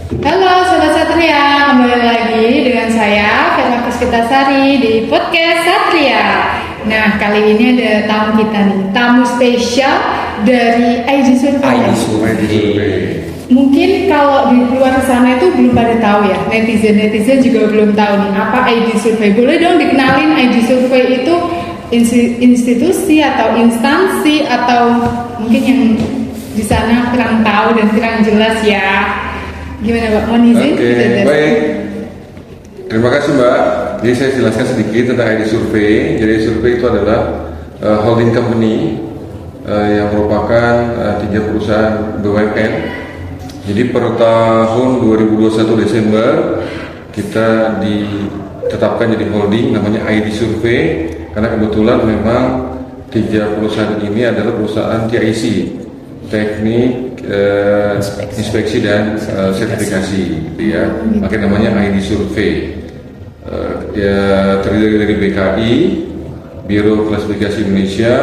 Halo Sobat Satria, kembali lagi dengan saya Firma Puspitasari di podcast Satria. Nah, kali ini ada tamu kita nih, tamu spesial dari ID Survey. Mungkin kalau di luar sana itu belum pada tahu ya, netizen juga belum tahu nih apa ID Survey. Boleh dong dikenalin ID Survey itu institusi atau instansi atau mungkin yang di sana kurang tahu dan kurang jelas ya. Gimana Pak? Mohon izin. Oke, baik. Terima kasih Mbak. Jadi saya jelaskan sedikit tentang ID Survey. Jadi Survey itu adalah holding company yang merupakan 3 perusahaan BUMN. Jadi per tahun 2021 Desember kita ditetapkan jadi holding namanya ID Survey karena kebetulan memang 3 perusahaan ini adalah perusahaan TIC, teknik inspeksi dan sertifikasi, gitu ya. Makanya namanya ID Survey. Ya terdiri dari BKI, Biro Klasifikasi Indonesia,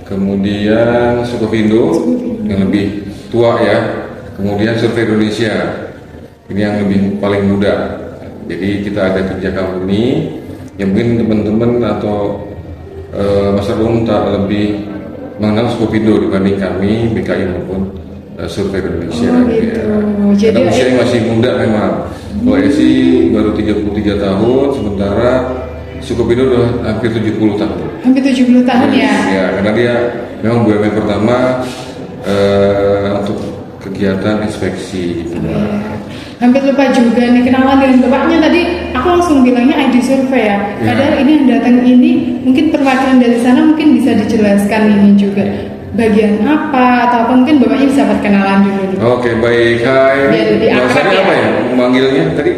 kemudian Sukovindo yang lebih tua ya, kemudian Survei Indonesia ini yang lebih paling muda. Jadi kita ada 3 company yang mungkin teman-teman atau masyarakat tak lebih mengenal Sukovindo dibanding kami BKI maupun Survei Indonesia. Gitu. Ya. Karena usianya masih muda memang. Kalau Esi baru 33 tahun, sementara Sukovindo udah hampir 70 tahun. Hampir 70 tahun ya? Ya, karena dia memang BUMN pertama untuk kegiatan inspeksi. Hampir lupa juga nih kenalan dengan bapaknya tadi. Aku langsung bilangnya ID Survey ya. Padahal ini yang datang ini mungkin perwakilan dari sana mungkin bisa dijelaskan ini juga. Bagian apa atau apa mungkin bapaknya bisa perkenalan dulu nih. Oke, baik. Hai. Biar lebih akrab Bahasanya ya. apa ya? Manggilnya tadi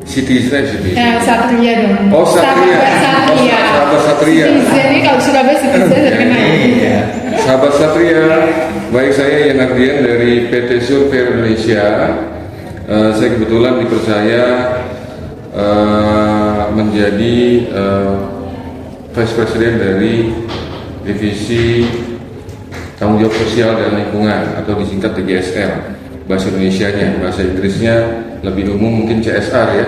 Siti. Satria dong. Oh, Satria. Sahabat Satria. Jadi kalau Surabaya Citizen terkenal. Iya. Sahabat Satria. Baik, saya Yan Ardian dari PT Survei Indonesia. Saya kebetulan dipercaya menjadi Vice President dari Divisi Tanggung Jawab Sosial dan Lingkungan atau disingkat TGSR bahasa Indonesianya. Bahasa Inggrisnya lebih umum mungkin CSR ya,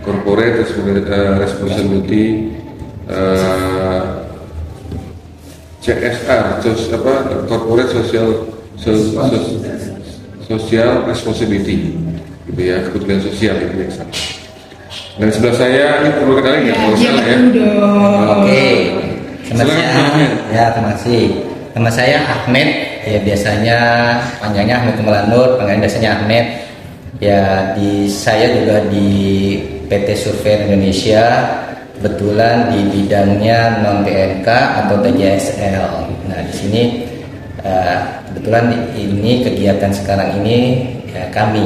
Corporate Responsibility, CSR, Corporate Social Responsibility, gitu ya, kepedulian sosial itu yang sama. Dan sebelah saya ini perlu kenalin nggak? Iya ya. Oke, terima kasih. Nama saya Ahmed, ya biasanya panjangnya Ahmed Melanur, panggilan biasanya Ahmed. Ya saya juga di PT Survei Indonesia, kebetulan di bidangnya non TNK atau TGSL. Nah di sini kebetulan ini kegiatan sekarang ini ya, kami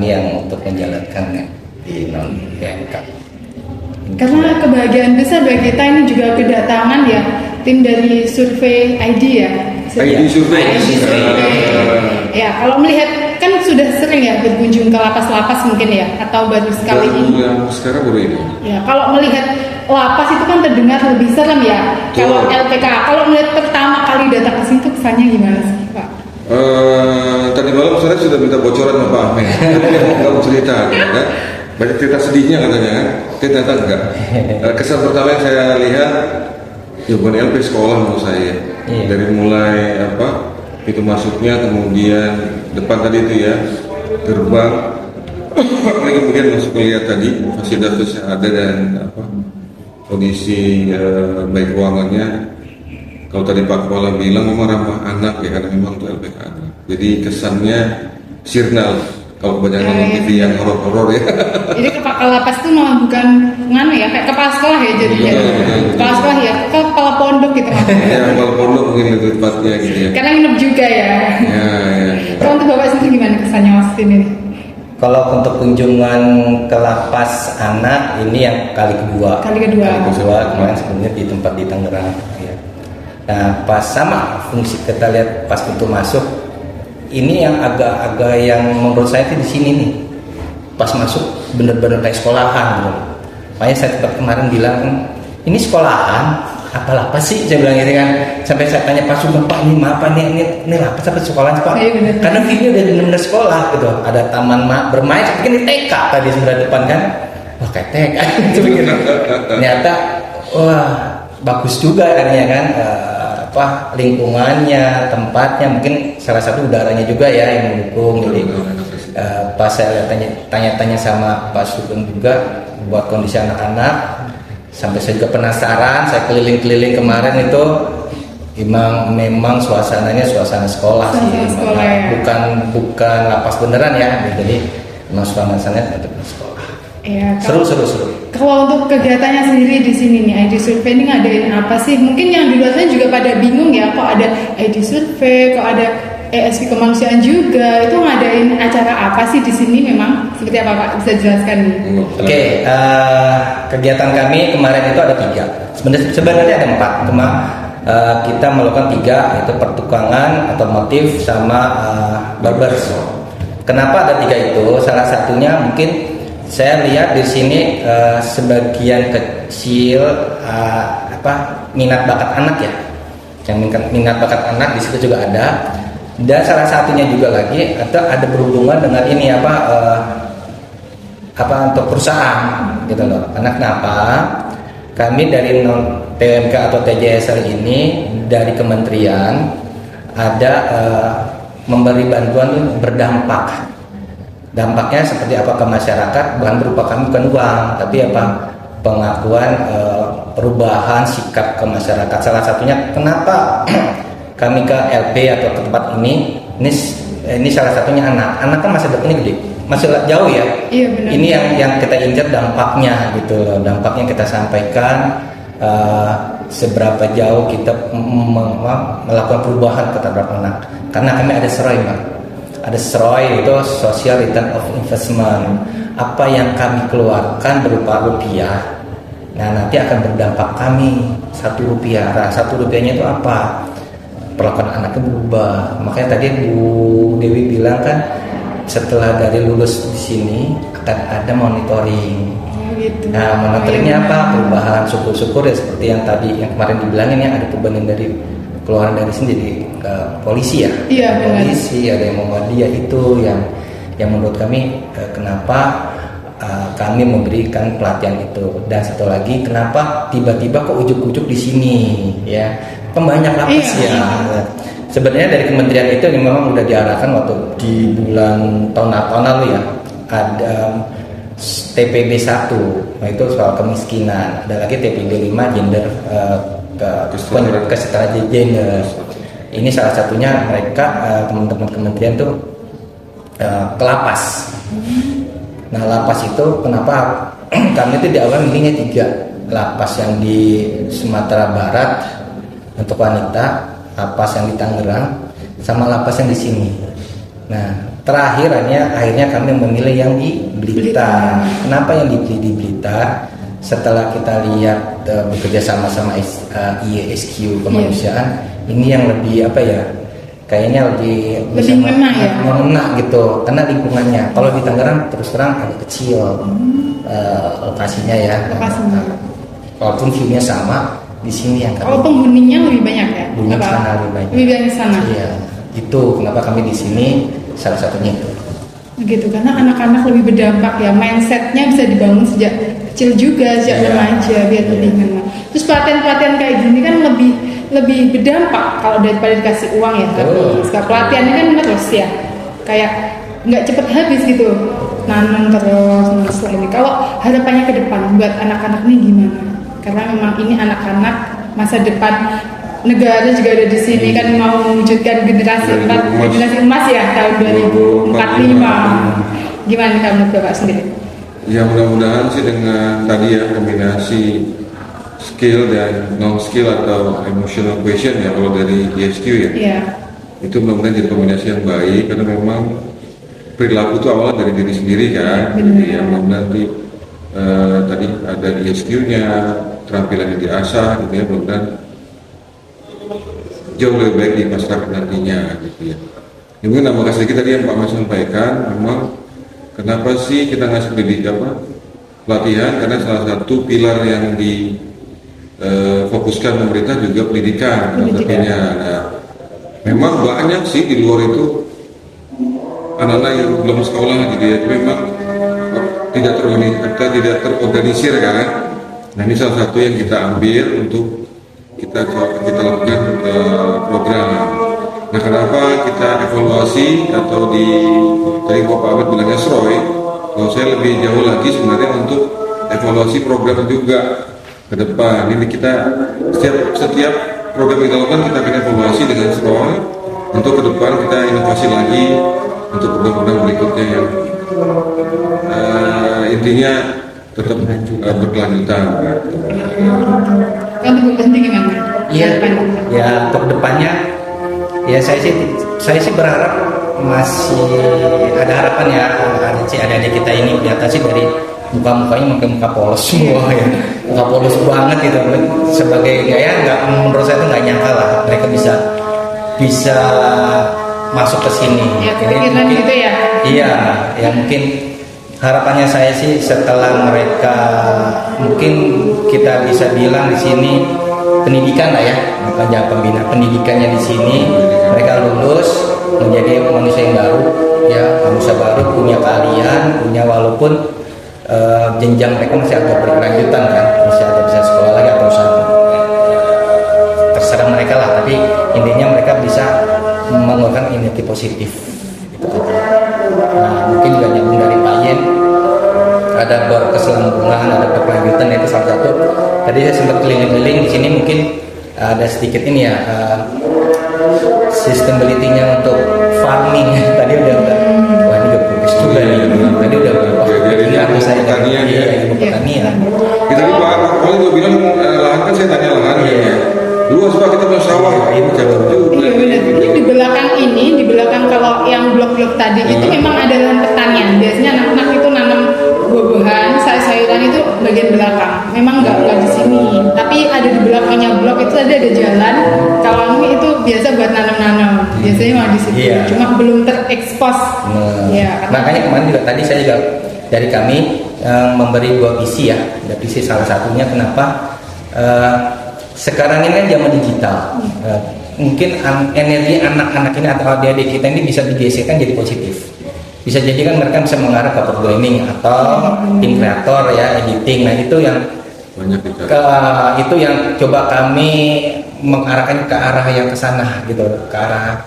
yang untuk menjalankan di non TNK. Karena kebahagiaan besar bagi kita ini juga kedatangan ya tim dari Survei ID ya. ID Survei. Ya, kalau melihat kan sudah sering ya berkunjung ke lapas-lapas mungkin ya atau baru sekali ini. Sekarang baru ini. Ya, kalau melihat lapas itu kan terdengar lebih serem ya. Kalau LPK, kalau melihat pertama kali datang ke situ kesannya gimana sih, Pak? Tadi malam saya sudah minta bocoran sama Pak Ahmed. Dia mau cerita, kan? Banyak cerita sedihnya katanya kan? Ternyata enggak. Kesan pertama yang saya lihat, ya bukan LP sekolah menurut saya. Dari mulai pintu masuknya, kemudian depan tadi itu ya gerbang, kemudian masuk lihat tadi fasilitas yang ada dan kondisi baik ruangannya. Kalau tadi Pak Kepala bilang memang ramah anak ya, karena memang untuk LPK anak. Jadi kesannya sirnal. Kalau kebanyakan nonton TV yang horor-horor ya. Jadi kepala lapas itu memang bukan nganu ya, kayak kepala sekolah ya jadinya. Kepala sekolah ya, kepala pondok gitu maksudnya. Ya, kepala pondok mungkin lebih tepatnya gitu ya. Karena nginep juga ya. Ya. Kalau untuk Bapak sendiri gimana kesannya waktu ini? Kalau untuk kunjungan ke lapas anak ini yang kali kedua. Kemarin sebelumnya di tempat di Tangerang. Ya. Nah pas sama fungsi kita lihat pas pintu masuk. Ini yang agak-agak yang menurut saya itu di sini nih, pas masuk bener-bener kayak sekolahan gitu. Makanya saya sempat kemarin bilang ini sekolahan apa sih, saya bilang gitu kan, sampai saya tanya Pak Sugeng, Pak ini apa nih, ini apa sampai sekolah Pak? Iya, bener. Karena video udah benar-benar sekolah gitu, ada taman bermain, saya pikir ini TK tadi sebelah depan kan, wah kayak TK itu pikir. Ternyata wah bagus juga katanya kan, lingkungannya, tempatnya, mungkin salah satu udaranya juga ya yang mendukung. Jadi pas saya tanya-tanya sama Pak Sugeng juga buat kondisi anak-anak, sampai saya juga penasaran, saya keliling-keliling kemarin itu memang suasananya suasana sekolah sih, sekolah, ya. bukan lapas beneran ya, jadi memang suasananya tetap sekolah. Iya, Seru. Kalau untuk kegiatannya sendiri di sini nih, ID survey ini ngadain apa sih? Mungkin yang di luar sana juga pada bingung ya, kok ada ID survey, kok ada ESP kemanusiaan juga, itu ngadain acara apa sih di sini? Memang seperti apa Pak? Bisa jelaskan nih? Oke, kegiatan kami kemarin itu ada 3. Sebenarnya ada 4, cuma kita melakukan 3, yaitu pertukangan, otomotif, sama barbers. Kenapa ada 3 itu? Salah satunya mungkin saya lihat di sini sebagian kecil minat bakat anak ya, yang minat bakat anak di situ juga ada. Dan salah satunya juga lagi ada berhubungan dengan ini untuk perusahaan gitu loh. Karena kenapa? Kami dari PMK atau TJSR ini dari kementerian ada memberi bantuan berdampak. Dampaknya seperti apa ke masyarakat, bukan berupa kami bukan uang, tapi pengakuan perubahan sikap ke masyarakat. Salah satunya kenapa kami ke LP atau tempat ini salah satunya anak kan masa depannya gede, masih jauh ya. Iya, benar. Ini yang kita incar dampaknya gitu loh, dampaknya kita sampaikan seberapa jauh kita melakukan perubahan terhadap anak. Karena kami ada SROI Mbak, ada SROI itu Social Return of Investment. Apa yang kami keluarkan berupa rupiah, nah nanti akan berdampak kami 1 rupiah. Nah 1 rupiahnya itu apa? Perlakuan anaknya berubah. Makanya tadi Bu Dewi bilang kan, setelah dari lulus di sini akan ada monitoring. Gitu. Nah monitoringnya apa? Perubahan, syukur-syukur ya seperti yang tadi yang kemarin dibilangin ya, ada perubahan dari keluaran dari sini jadi polisi ya. Iya, benar. Polisi ada yang Muhammadiyah, itu yang menurut kami kenapa kami memberikan pelatihan itu. Dan satu lagi, kenapa tiba-tiba kok ujuk-ujuk di sini ya, banyak lapas ya. Sebenarnya dari kementerian itu memang udah diarahkan waktu di bulan tahun lalu ya, ada TPB 1, nah itu soal kemiskinan, ada lagi TPB 5 gender kesetaraan gender. Ini salah satunya mereka teman-teman kementerian tuh ke lapas. Nah lapas itu kenapa kami itu di awal milihnya 3 lapas, yang di Sumatera Barat untuk wanita, lapas yang di Tangerang, sama lapas yang di sini. Nah akhirnya kami memilih yang di Blitar. Kenapa yang di Blitar? Setelah kita lihat bekerja sama IESQ kemanusiaan, ini yang lebih kayaknya lebih mengena gitu, karena lingkungannya. Kalau di Tangerang terus terang agak kecil lokasinya ya. Walaupun view-nya sama, di sini yang penghuninya lebih banyak ya? Lebih banyak sana. Iya, itu kenapa kami di sini, salah satunya itu. Gitu, karena anak-anak lebih berdampak ya, mindsetnya bisa dibangun sejak kecil juga, sejak remaja biar lebih ngena. Terus pelatihan kayak gini kan lebih berdampak kalau daripada dikasih uang ya. Tapi pelatihannya kan terus ya, kayak nggak cepet habis gitu, nanam terus setelah ini. Kalau harapannya ke depan buat anak-anak ini gimana? Karena memang ini anak-anak masa depan negara juga ada di sini kan, mau mewujudkan generasi emas ya tahun 2045. Gimana kamu Bapak sendiri? Ya mudah-mudahan sih dengan tadi ya kombinasi skill dan non skill atau emotional quotient ya kalau dari ESQ ya. Iya. Itu mudah-mudahan jadi kombinasi yang baik, karena memang perilaku itu awalnya dari diri sendiri kan. Jadi ya mudah-mudahan nanti tadi ada ESQ-nya, keterampilannya diasah gitu ya, mudah-mudahan jauh lebih baik di masyarakat nantinya gitu ya. Ini mungkin nama sedikit tadi yang Pak Mas sampaikan, memang kenapa sih kita ngasih pelatihan, karena salah satu pilar yang fokuskan pemerintah juga pendidikan salah satunya. Nah, memang banyak sih di luar itu anak-anak yang belum sekolah gitu ya, memang tidak terorganisir kan. Nah, ini salah satu yang kita ambil untuk kita lakukan program. Nah, kenapa kita evaluasi atau tadi Bapak Ahmad bilangnya SROI, kalau saya lebih jauh lagi sebenarnya untuk evaluasi program juga ke depan. Ini kita setiap program yang kita lakukan kita akan evaluasi dengan SROI untuk ke depan kita inovasi lagi untuk program-program berikutnya yang intinya tetap berkelanjutan. Untuk berhenti gimana? Iya, ya untuk depannya ya saya sih berharap masih ada harapan ya adik-adik kita ini diatasi dari muka-mukanya makin muka polos semua ya, muka polos banget gitu. Sebagai gaya nggak, menurut saya itu nggak nyangka lah mereka bisa masuk ke sini. Ya, kepikiran gitu ya. Iya, ya mungkin harapannya saya sih setelah mereka, mungkin kita bisa bilang di sini pendidikan lah ya, bukan jangan pembina, pendidikannya di sini mereka lulus menjadi manusia yang baru ya, manusia baru punya keahlian, punya walaupun jenjang mereka masih agak berkelanjutan kan, masih ada bisa sekolah lagi atau usaha, terserah mereka lah, tapi intinya mereka bisa mengeluarkan energi positif gitu. Nah, mungkin juga nyambung dari Pak Yen, ada berkesinambungan, ada berkelanjutan, itu salah satu. Tadi saya sempat keliling-keliling di sini, mungkin ada sedikit ini ya, sustainability-nya untuk farming. Tadi udah wah ini udah bagus juga nih. Tadi udah Jadi ilmu pertanian ya. Ilmu pertanian. Kita di Pak Ahmad juga bilang lahan kan, saya tanya lahan ya. Luas Pak, kita punya sawah. Ini jauh juga. Iya benar. Ini di belakang kalau yang blok-blok tadi itu memang ada lahan pertanian. Biasanya anak-anak itu nanam buah-buahan, sayur-sayuran itu bagian belakang. Memang nggak di sini, tapi ada di belakangnya blok itu ada jalan. Kalau ini itu biasa buat nanam-nanam. Biasanya mah di situ. Iya. Cuma belum terekspos. Ya, Makanya kemarin juga tadi saya juga dari kami memberi 2 visi ya. Ada visi salah satunya kenapa sekarang ini kan zaman digital. Mungkin energi anak-anak ini atau adik-adik kita ini bisa digeserkan jadi positif. Bisa jadi kan mereka bisa mengarah ke programming atau tim kreator ya, editing. Nah itu yang Banyak itu yang coba kami mengarahkan ke arah yang ke sana gitu, ke arah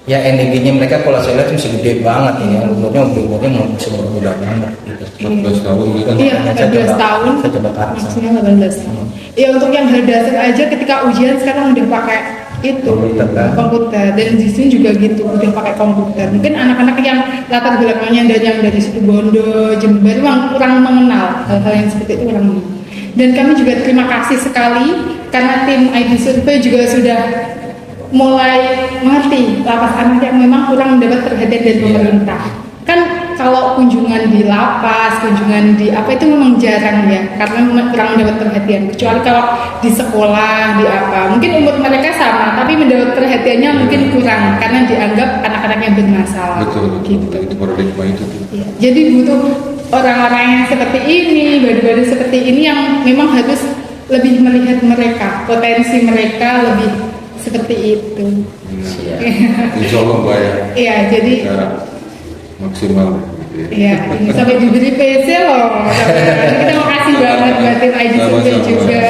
ya energinya mereka kalau saya lihat masih gede banget ini, umurnya masih muda banget gitu. 14 tahun gitu. Iya, Saya 14 coba- tahun. saya coba ke arah sana. Maksudnya 18 tahun. Ya untuk yang hal dasar aja ketika ujian sekarang udah pakai itu Komputer, kan? komputer, dan di sini juga gitu udah pakai komputer. Mungkin anak-anak yang latar belakangnya dari situ Bondo, Jember memang kurang mengenal hal-hal yang seperti itu, kurang mengenal. Dan kami juga terima kasih sekali karena tim ID Survey juga sudah mulai mengerti lapas anak yang memang kurang mendapat perhatian dari pemerintah. Kan kalau kunjungan di lapas, kunjungan di apa itu memang jarang ya, karena memang kurang mendapat perhatian. Kecuali kalau di sekolah, di apa, mungkin umur mereka sama, tapi mendapat perhatiannya mungkin kurang karena dianggap anak-anak yang bermasalah. Betul. Gitu. Itu paradigma itu. Iya. Jadi butuh orang-orang yang seperti ini, badu-badu seperti ini yang memang harus lebih melihat mereka, potensi mereka lebih seperti itu. Insya Allah Mbak ya. Iya, jadi Secara maksimal. iya, ini sampai diberi PC loh. Kita mau kasih banget buat tim ID Survey Sama-sama. juga.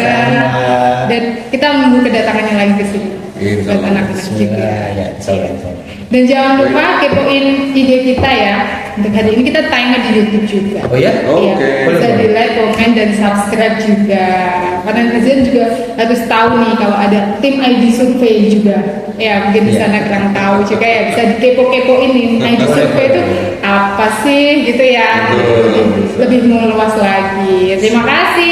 Dan kita menunggu kedatangannya lagi ke sini Insya buat Allah. anak-anak juga. Ya, insya Allah. Dan jangan lupa kepoin IG kita ya. Untuk hari ini kita tayang di YouTube juga. Oh ya? Iya, Oke. bisa di like, komen, dan subscribe juga. Karena netizen juga harus tahu nih kalau ada tim ID Survey juga. Ya mungkin di Iya. sana kurang tahu juga ya, bisa dikepo-kepoin nih ID Survey itu apa sih gitu ya. Betul. Lebih meluas lagi. Terima kasih.